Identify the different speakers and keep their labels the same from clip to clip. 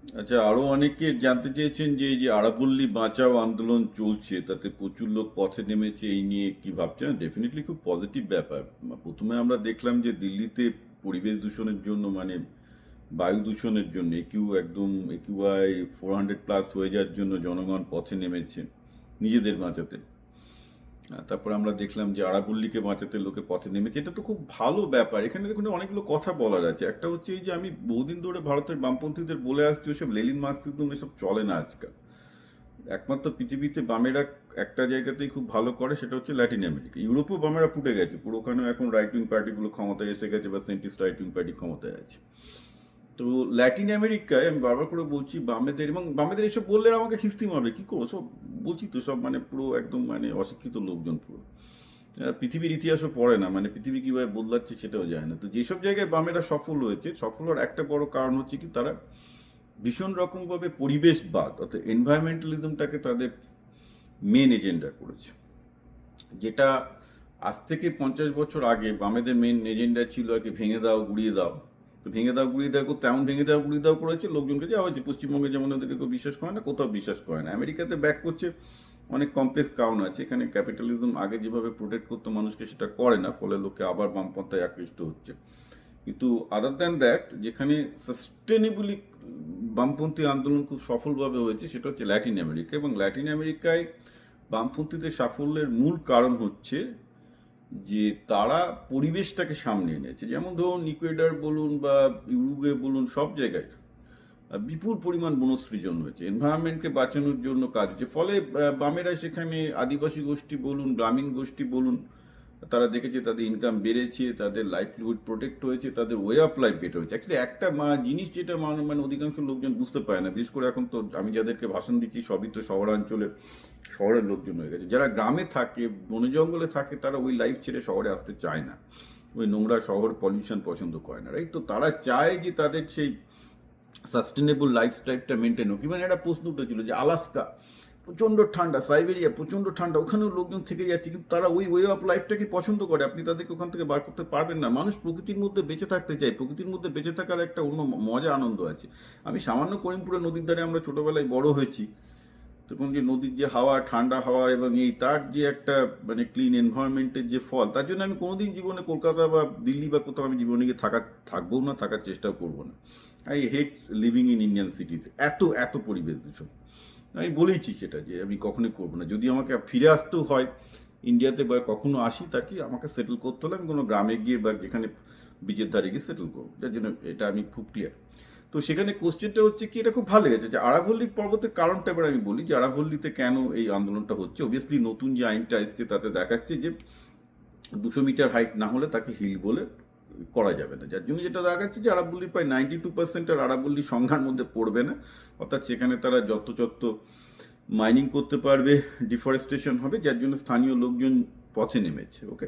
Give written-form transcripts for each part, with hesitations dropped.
Speaker 1: আচ্ছা, আরো অনেকে জানতে চেয়েছেন যে এই যে আরাবল্লী বাঁচাও আন্দোলন চলছে, তাতে প্রচুর লোক পথে নেমেছে, এই নিয়ে কি ভাবছেন? ডেফিনেটলি খুব পজিটিভ ব্যাপার। প্রথমে আমরা দেখলাম যে দিল্লিতে পরিবেশ দূষণের জন্য, মানে বায়ু দূষণের জন্য একদম একিউআই 400+ হয়ে যাওয়ার জন্য জনগণ পথে নেমেছে নিজেদের বাঁচাতে। তারপর আমরা দেখলাম যে আরাবল্লীকে বাঁচাতে লোকে পথে নেমেছে। এটা তো খুব ভালো ব্যাপার। এখানে দেখুন অনেকগুলো কথা বলার আছে। একটা হচ্ছে এই যে আমি বহুদিন ধরে ভারতের বামপন্থীদের বলে আসছি, ওসব লেলিন মার্কসিজম এসব চলে না আজকাল। একমাত্র পৃথিবীতে বামেরা একটা জায়গাতেই খুব ভালো করে, সেটা হচ্ছে ল্যাটিন আমেরিকা। ইউরোপেও বামেরা ফুটে গেছে পুরো, ওখানেও এখন রাইট উইং পার্টিগুলো ক্ষমতায় এসে গেছে, বা সেন্টিস্ট রাইট উইং পার্টি ক্ষমতায় আছে। তো ল্যাটিন আমেরিকায় আমি বারবার করে বলছি বামেদের, এবং বামেদের এসব বললে আমাকে খিস্তি মারবে, কি করবো, সব বলছি তো, সব মানে পুরো একদম মানে অশিক্ষিত লোকজন পুরো। পৃথিবীর ইতিহাসও পড়ে না, মানে পৃথিবী কীভাবে বদলাচ্ছে সেটাও যায় না। তো যেসব জায়গায় বামেরা সফল হয়েছে, সফল হওয়ার একটা বড় কারণ হচ্ছে কি, তারা ভীষণ রকমভাবে পরিবেশবাদ অর্থাৎ এনভায়রনমেন্টালিজমটাকে তাদের মেন এজেন্ডা করেছে। যেটা আজ থেকে 50 বছর আগে বামেদের মেন এজেন্ডা ছিল আর কি, ভেঙে দাও গুড়িয়ে দাও। তো ভেঙে দাও গুড়িয়ে দাও তেমন ভেঙে দাও গুড়িয়ে দাও করেছে, লোকজনকে যাওয়া হয়েছে। পশ্চিমবঙ্গে যেমন ওদেরকে কেউ বিশ্বাস করে না, কোথাও বিশ্বাস করে না। আমেরিকাতে ব্যাক করছে অনেক কমপ্লেক্স কারণ আছে। এখানে ক্যাপিটালিজম আগে যেভাবে প্রোটেক্ট করতো মানুষকে, সেটা করে না, ফলে লোকে আবার বামপন্থায় আকৃষ্ট হচ্ছে। কিন্তু আদার দ্যান দ্যাট, যেখানে সাস্টেনেবলি বামপন্থী আন্দোলন খুব সফলভাবে হয়েছে, সেটা হচ্ছে ল্যাটিন আমেরিকা। এবং ল্যাটিন আমেরিকায় বামপন্থীদের সাফল্যের মূল কারণ হচ্ছে যে তারা পরিবেশটাকে সামনে এনেছে। যেমন ধরুন ইকুয়েডর বলুন বা ইউরুগুয়ে বলুন, সব জায়গায় বিপুল পরিমাণ বনসৃজন হয়েছে, এনভায়রনমেন্টকে বাঁচানোর জন্য কাজ হচ্ছে। ফলে বামেরা সেখানে আদিবাসী গোষ্ঠী বলুন, গ্রামীণ গোষ্ঠী বলুন, তারা দেখেছে তাদের ইনকাম বেড়েছে, তাদের লাইভলিহুড প্রোটেক্ট হয়েছে, তাদের ওয়ে অফ লাইফ বেটার হয়েছে। অ্যাকচুয়ালি একটা জিনিস যেটা মানে অধিকাংশ লোকজন বুঝতে পারে না, বিশেষ করে এখন তো আমি যাদেরকে ভাষণ দিচ্ছি সবই তো শহরাঞ্চলে শহরের লোকজন হয়ে গেছে। যারা গ্রামে থাকে, বনে জঙ্গলে থাকে, তারা ওই লাইফ ছেড়ে শহরে আসতে চায় না, ওই নোংরা শহর পলিউশন পছন্দ করে না, রাইট? তো তারা চায় যে তাদের সেই সাস্টেনেবল লাইফস্টাইলটা মেনটেন হোক। ইভেন একটা প্রশ্ন উঠেছিল যে আলাস্কা প্রচণ্ড ঠান্ডা, সাইবেরিয়া প্রচণ্ড ঠান্ডা, ওখানেও লোকজন থেকে যাচ্ছে, কিন্তু তারা ওই ওয়ে অফ লাইফটাকে পছন্দ করে। আপনি তাদেরকে ওখান থেকে বার করতে পারবেন না। মানুষ প্রকৃতির মধ্যে বেঁচে থাকতে চায়, প্রকৃতির মধ্যে বেঁচে থাকার একটা অন্য মজা আনন্দ আছে। আমি সামান্য করিমপুরে নদীর ধারে আমরা ছোটোবেলায় বড় হয়েছি, তখন যে নদীর যে হাওয়া, ঠান্ডা হাওয়া, এবং এই তার যে একটা মানে ক্লিন এনভায়রনমেন্টের যে ফল, তার জন্য আমি কোনোদিন জীবনে কলকাতা বা দিল্লি বা কোথাও আমি জীবনে গিয়ে থাকবো না, থাকার চেষ্টাও করবো না। I hate living in Indian সিটিজ। এত এত পরিবেশ দূষণ, আমি বলেইছি সেটা, যে আমি কখনোই করবো না। যদি আমাকে ফিরে আসতেও হয় ইন্ডিয়াতে, বা কখনো আসি, তাকে আমাকে সেটেল করতে হলে আমি কোনো গ্রামে গিয়ে বা যেখানে বিচের ধারে গিয়ে সেটেল করবো, যার জন্য এটা আমি খুব ক্লিয়ার। তো সেখানে কোশ্চেনটা হচ্ছে কি, এটা খুব ভালো গেছে যে আরাভল্লী পর্বতের কারণটা এবার আমি বলি, যে আরাভল্লীতে কেন এই আন্দোলনটা হচ্ছে। অবভিয়াসলি নতুন যে আইনটা এসছে তাতে দেখাচ্ছে যে 200 মিটার হাইট না হলে তাকে হিল বলে করা যাবে না, যার জন্য যেটা দেখা যাচ্ছে যে আরাবল্লীর প্রায় 92% আর আরাবল্লী সংখ্যার মধ্যে পড়বে না। অর্থাৎ সেখানে তারা যত মাইনিং করতে পারবে, ডিফরেস্টেশন হবে, যার জন্য স্থানীয় লোকজন পথে নেমেছে। ওকে,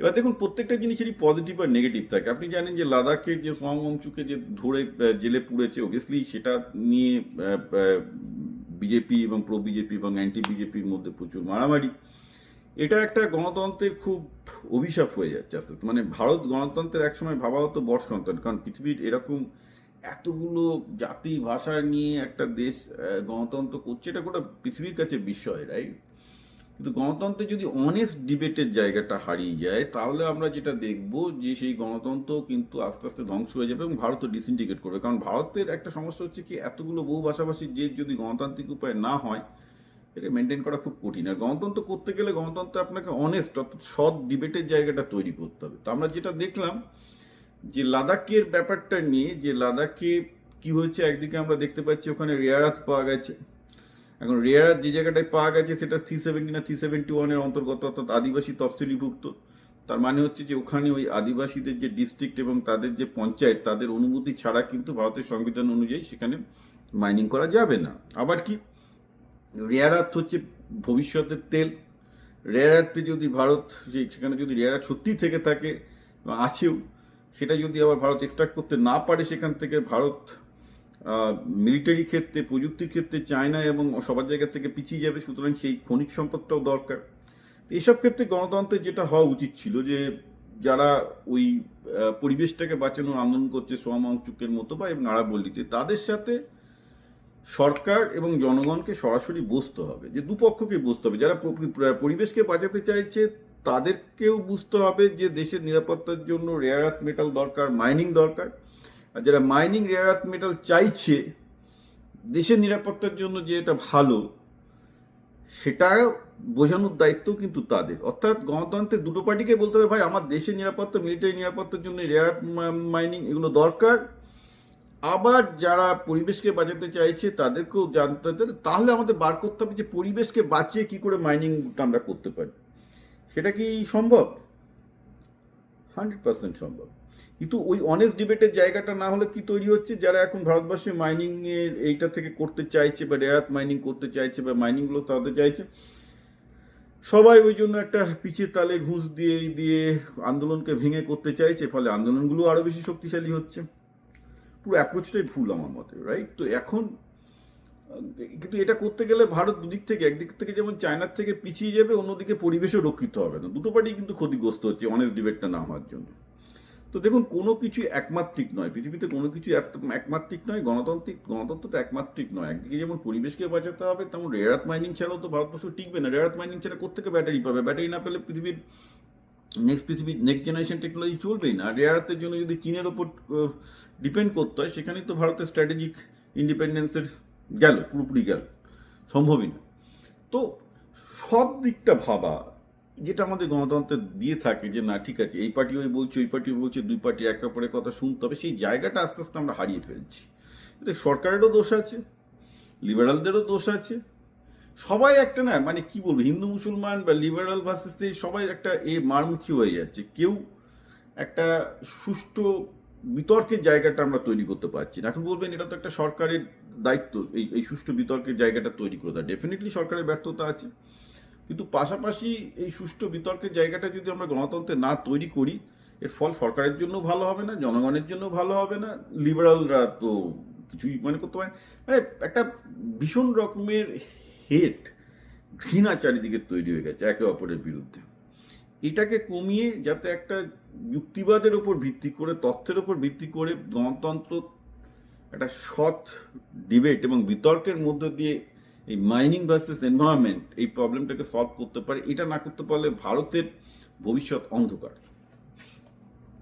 Speaker 1: এবার দেখুন প্রত্যেকটা জিনিসেরই পজিটিভ আর নেগেটিভ থাকে। আপনি জানেন যে লাদাখের যে সোয়াং ওংচুকে যে ধরে জেলে পুড়েছে, অবভিয়াসলি সেটা নিয়ে বিজেপি এবং প্রো বিজেপি এবং অ্যান্টি বিজেপির মধ্যে প্রচুর মারামারি। এটা একটা গণতন্ত্রের খুব অভিশাপ হয়ে যাচ্ছে আস্তে আস্তে। মানে ভারত গণতন্ত্রের একসময় ভাবা হতো বট সন্তান, কারণ পৃথিবীর এরকম এতগুলো জাতি ভাষা নিয়ে একটা দেশ গণতন্ত্র করছে, এটা গোটা পৃথিবীর কাছে বিস্ময়, রাইট? কিন্তু গণতন্ত্রে যদি অনেস্ট ডিবেটের জায়গাটা হারিয়ে যায়, তাহলে আমরা যেটা দেখব যে সেই গণতন্ত্র কিন্তু আস্তে আস্তে ধ্বংস হয়ে যাবে এবং ভারতও ডিসইন্টিগ্রেট করবে। কারণ ভারতের একটা সমস্যা হচ্ছে কি, এতগুলো বহু ভাষাভাষীর যে যদি গণতান্ত্রিক উপায় না হয়, এটা মেনটেন করা খুব কঠিন। আর গণতন্ত্র করতে গেলে গণতন্ত্রে আপনাকে অনেস্ট অর্থাৎ সৎ ডিবেটের জায়গাটা তৈরি করতে হবে। তো আমরা যেটা দেখলাম যে লাদাখের ব্যাপারটা নিয়ে, যে লাদাখে কি হয়েছে, একদিকে আমরা দেখতে পাচ্ছি ওখানে রেয়ার আর্থ পাওয়া গেছে। এখন রেয়ার আর্থ যে জায়গাটায় পাওয়া গেছে সেটা 370 না 371-এর অন্তর্গত, অর্থাৎ আদিবাসী তফসিলিভুক্ত। তার মানে হচ্ছে যে ওখানে ওই আদিবাসীদের যে ডিস্ট্রিক্ট এবং তাদের যে পঞ্চায়েত, তাদের অনুমতি ছাড়া কিন্তু ভারতের সংবিধান অনুযায়ী সেখানে মাইনিং করা যাবে না। আবার কি, রেয়ার আর্থ হচ্ছে ভবিষ্যতের তেল। রেয়ার আর্থে যদি ভারত সেখানে যদি রেয়ার আর্থ সত্যিই থেকে থাকে, আছেও, সেটা যদি আবার ভারত এক্সট্রাক্ট করতে না পারে সেখান থেকে, ভারত মিলিটারি ক্ষেত্রে, প্রযুক্তির ক্ষেত্রে চায়না এবং সবার জায়গা থেকে পিছিয়ে যাবে। সুতরাং সেই খনিজ সম্পদটাও দরকার। এইসব ক্ষেত্রে গণতন্ত্রের যেটা হওয়া উচিত ছিল, যে যারা ওই পরিবেশটাকে বাঁচানোর আন্দোলন করছে সোয়াম ওংচুকের মতো বা এবং আরাবল্লীতে, তাদের সাথে সরকার এবং জনগণকে সরাসরি বসতে হবে, যে দুপক্ষকে বসতে হবে। যারা পরিবেশকে বাঁচাতে চাইছে তাদেরকেও বুঝতে হবে যে দেশের নিরাপত্তার জন্য রেয়ার আর্থ মেটাল দরকার, মাইনিং দরকার। আর যারা মাইনিং রেয়ার আর্থ মেটাল চাইছে দেশের নিরাপত্তার জন্য যে এটা ভালো, সেটা বোঝানোর দায়িত্ব কিন্তু তাদের। অর্থাৎ গণতন্ত্রের দুটো পার্টিকে বলতে হবে, ভাই আমার দেশের নিরাপত্তা, মিলিটারি নিরাপত্তার জন্য রেয়ার মাইনিং এগুলো দরকার। আবার যারা পরিবেশকে বাঁচাতে চাইছে তাদেরকেও জানতে হবে, তাহলে আমাদের বার করতে হবে যে পরিবেশকে বাঁচিয়ে কি করে মাইনিংটা আমরা করতে পারি। সেটা কি সম্ভব? 100% সম্ভব। কিন্তু ওই অনেস্ট ডিবেটের জায়গাটা না হলে কি তৈরি হচ্ছে, যারা এখন ভারতবর্ষে মাইনিংয়ের এইটা থেকে করতে চাইছে বা রেয়ার মাইনিং করতে চাইছে বা মাইনিংগুলো হতে চাইছে, সবাই ওই জন্য একটা পিছের তালে ঘুষ দিয়ে দিয়ে আন্দোলনকে ভেঙে করতে চাইছে, ফলে আন্দোলনগুলো আরও বেশি শক্তিশালী হচ্ছে। পুরো অ্যাপ্রোচটাই ভুল আমার মতে, রাইট? তো এখন কিন্তু এটা করতে গেলে ভারত দুদিক থেকে, একদিক থেকে যেমন চায়নার থেকে পিছিয়ে যাবে, অন্যদিকে পরিবেশও রক্ষিত হবে না। দুটো পার্টি কিন্তু ক্ষতিগ্রস্ত হচ্ছে অনেস্ট ডিবেটটা না হওয়ার জন্য। তো দেখুন, কোনো কিছু একমাত্রিক নয় পৃথিবীতে, কোনো কিছু একমাত্রিক নয়। গণতন্ত্র তো একমাত্রিক নয়। একদিকে যেমন পরিবেশকে বাঁচাতে হবে, তেমন রেয়ার আর্থ মাইনিং ছাড়াও তো ভারতবর্ষ টিকবে না। রেয়ার আর্থ মাইনিং ছাড়া কোত্থেকে ব্যাটারি পাবে? ব্যাটারি না পেলে পৃথিবীর নেক্সট জেনারেশন টেকনোলজি চলবেই না। রেয়ার আর্থের জন্য যদি চীনের ওপর ডিপেন্ড করতে হয়, সেখানেই তো ভারতের স্ট্র্যাটেজিক ইন্ডিপেন্ডেন্সের গেল, পুরোপুরি গেল, সম্ভবই না। তো সব দিকটা ভাবা, যেটা আমাদের গণতন্ত্রে দিয়ে থাকে যে না ঠিক আছে, এই পার্টি ওই বলছে, ওই পার্টি বলছে, দুই পার্টি একে অপরের কথা শুনতে হবে, সেই জায়গাটা আস্তে আস্তে আমরা হারিয়ে ফেলছি। এতে সরকারেরও দোষ আছে, লিবারালদেরও দোষ আছে। সবাই একটা না, মানে কি বলবো, হিন্দু মুসলমান বা লিবারাল ভার্সেস সবাই একটা মারমুখী হয়ে যাচ্ছে। কেউ একটা সুষ্ঠু বিতর্কের জায়গাটা আমরা তৈরি করতে পারছি না। এখন বলবেন এটা তো একটা সরকারের দায়িত্ব এই সুষ্ঠু বিতর্কের জায়গাটা তৈরি করে দেয়। ডেফিনেটলি সরকারের ব্যর্থতা আছে, কিন্তু পাশাপাশি এই সুষ্ঠু বিতর্কের জায়গাটা যদি আমরা গণতন্ত্রে না তৈরি করি, এর ফল সরকারের জন্য ভালো হবে না, জনগণের জন্য ভালো হবে না। লিবারালরা তো কিছুই মনে করতে পারে, মানে একটা ভীষণ রকমের হেট, ঘৃণা চারিদিকে তৈরি হয়ে গেছে একে অপরের বিরুদ্ধে। এটাকে কমিয়ে যাতে একটা যুক্তিবাদের ওপর ভিত্তি করে, তথ্যের ওপর ভিত্তি করে গণতন্ত্র একটা সৎ ডিবেট এবং বিতর্কের মধ্য দিয়ে এই মাইনিং ভার্সেস এনভায়রনমেন্ট এই প্রবলেমটাকে সলভ করতে পারে, এটা না করতে পারলে ভারতের ভবিষ্যৎ অন্ধকার।